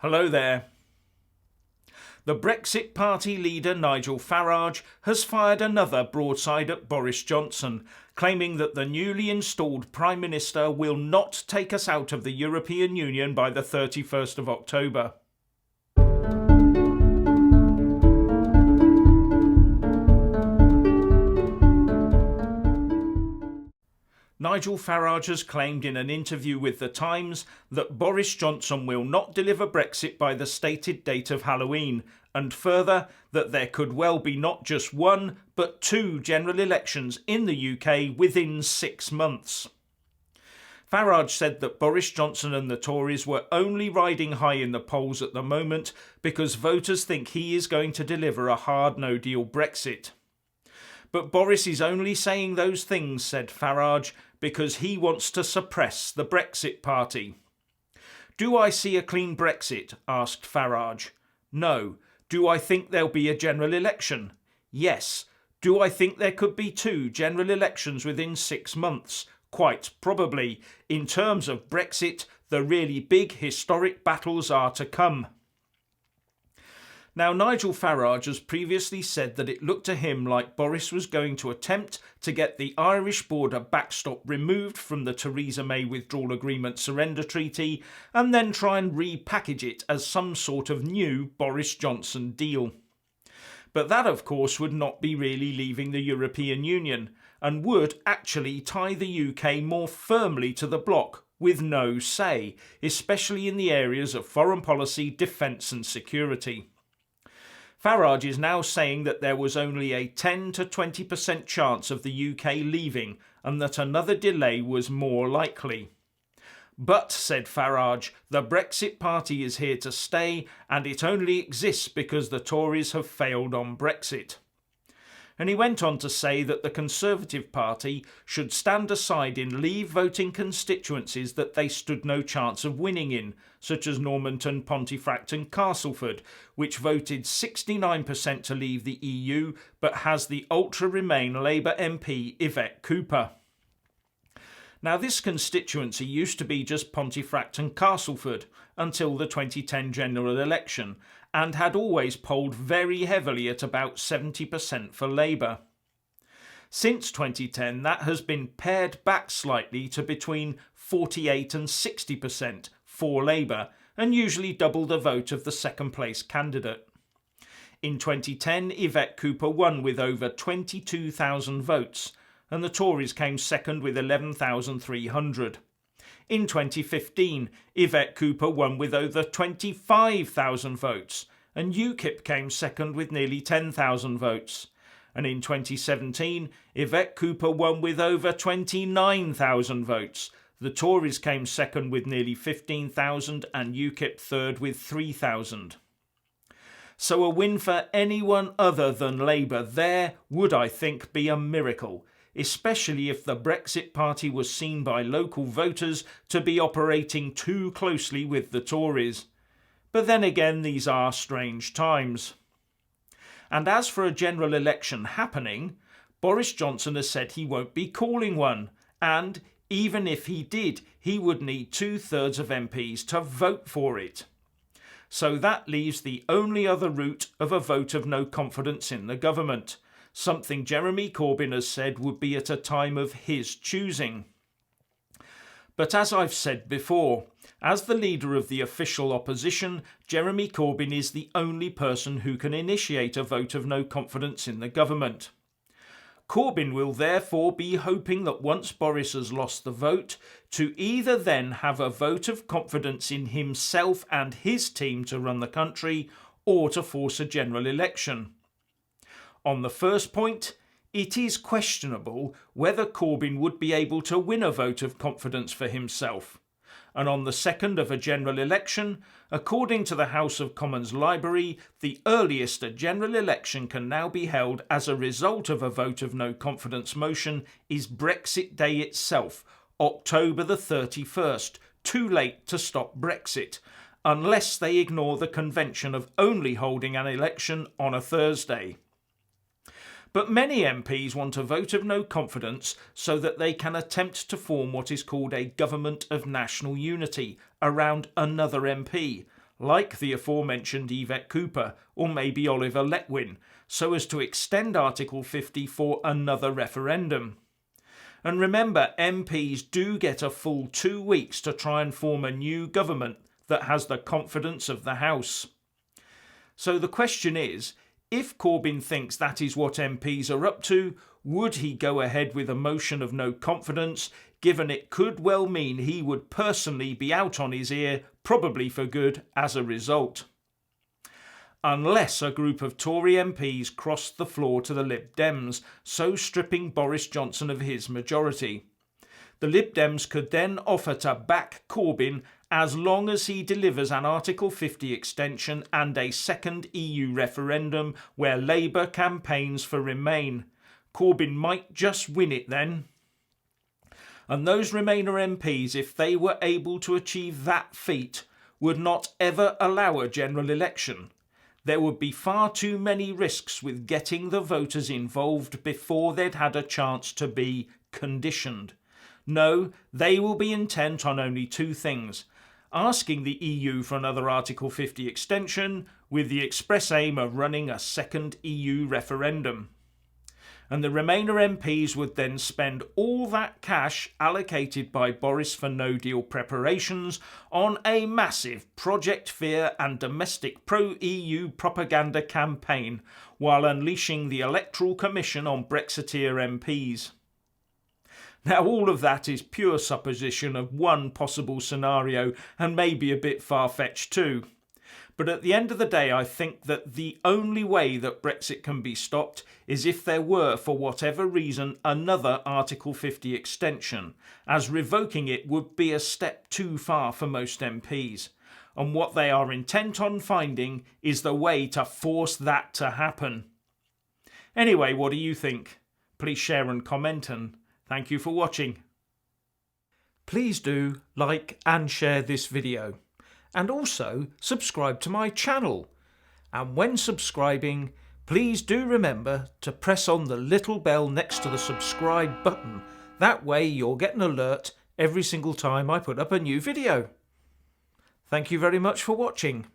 Hello there. The Brexit Party leader Nigel Farage has fired another broadside at Boris Johnson, claiming that the newly installed Prime Minister will not take us out of the European Union by the 31st of October. Nigel Farage has claimed in an interview with The Times that Boris Johnson will not deliver Brexit by the stated date of Hallowe'en, and further that there could well be not just one but two general elections in the UK within 6 months. Farage said that Boris Johnson and the Tories were only riding high in the polls at the moment because voters think he is going to deliver a hard no-deal Brexit. But Boris is only saying those things, said Farage, because he wants to suppress the Brexit Party. Do I see a clean Brexit? Asked Farage. No. Do I think there'll be a general election? Yes. Do I think there could be two general elections within 6 months? Quite probably. In terms of Brexit, the really big historic battles are to come. Now, Nigel Farage has previously said that it looked to him like Boris was going to attempt to get the Irish border backstop removed from the Theresa May withdrawal agreement surrender treaty and then try and repackage it as some sort of new Boris Johnson deal. But that, of course, would not be really leaving the European Union and would actually tie the UK more firmly to the bloc with no say, especially in the areas of foreign policy, defence and security. Farage is now saying that there was only a 10 to 20% chance of the UK leaving and that another delay was more likely. But, said Farage, the Brexit Party is here to stay and it only exists because the Tories have failed on Brexit. And he went on to say that the Conservative Party should stand aside in Leave voting constituencies that they stood no chance of winning in, such as Normanton, Pontefract and Castleford, which voted 69% to leave the EU but has the ultra-Remain Labour MP Yvette Cooper. Now, this constituency used to be just Pontefract and Castleford until the 2010 general election and had always polled very heavily at about 70% for Labour. Since 2010, that has been pared back slightly to between 48 and 60% for Labour and usually double the vote of the second place candidate. In 2010, Yvette Cooper won with over 22,000 votes and the Tories came second with 11,300. In 2015, Yvette Cooper won with over 25,000 votes and UKIP came second with nearly 10,000 votes. And in 2017, Yvette Cooper won with over 29,000 votes. The Tories came second with nearly 15,000 and UKIP third with 3,000. So a win for anyone other than Labour there would, I think, be a miracle, especially if the Brexit Party was seen by local voters to be operating too closely with the Tories. But then again, these are strange times. And as for a general election happening, Boris Johnson has said he won't be calling one, and even if he did, he would need 2/3 of MPs to vote for it. So that leaves the only other route of a vote of no confidence in the government, something Jeremy Corbyn has said would be at a time of his choosing. But as I've said before, as the leader of the official opposition, Jeremy Corbyn is the only person who can initiate a vote of no confidence in the government. Corbyn will therefore be hoping that once Boris has lost the vote, to either then have a vote of confidence in himself and his team to run the country, or to force a general election. On the first point, it is questionable whether Corbyn would be able to win a vote of confidence for himself. And on the second of a general election, according to the House of Commons Library, the earliest a general election can now be held as a result of a vote of no confidence motion is Brexit Day itself, October the 31st, too late to stop Brexit, unless they ignore the convention of only holding an election on a Thursday. But many MPs want a vote of no confidence so that they can attempt to form what is called a government of national unity around another MP, like the aforementioned Yvette Cooper or maybe Oliver Letwin, so as to extend Article 50 for another referendum. And remember, MPs do get a full 2 weeks to try and form a new government that has the confidence of the House. So the question is, if Corbyn thinks that is what MPs are up to, would he go ahead with a motion of no confidence, given it could well mean he would personally be out on his ear, probably for good, as a result? Unless a group of Tory MPs crossed the floor to the Lib Dems, so stripping Boris Johnson of his majority. The Lib Dems could then offer to back Corbyn as long as he delivers an Article 50 extension and a second EU referendum where Labour campaigns for Remain. Corbyn might just win it then. And those Remainer MPs, if they were able to achieve that feat, would not ever allow a general election. There would be far too many risks with getting the voters involved before they'd had a chance to be conditioned. No, they will be intent on only two things: asking the EU for another Article 50 extension with the express aim of running a second EU referendum. And the Remainer MPs would then spend all that cash allocated by Boris for no deal preparations on a massive Project Fear and domestic pro-EU propaganda campaign while unleashing the Electoral Commission on Brexiteer MPs. Now, all of that is pure supposition of one possible scenario and maybe a bit far-fetched too. But at the end of the day, I think that the only way that Brexit can be stopped is if there were, for whatever reason, another Article 50 extension, as revoking it would be a step too far for most MPs. And what they are intent on finding is the way to force that to happen. Anyway, what do you think? Please share and comment, and thank you for watching. Please do like and share this video. And also subscribe to my channel. And when subscribing, please do remember to press on the little bell next to the subscribe button. That way you'll get an alert every single time I put up a new video. Thank you very much for watching.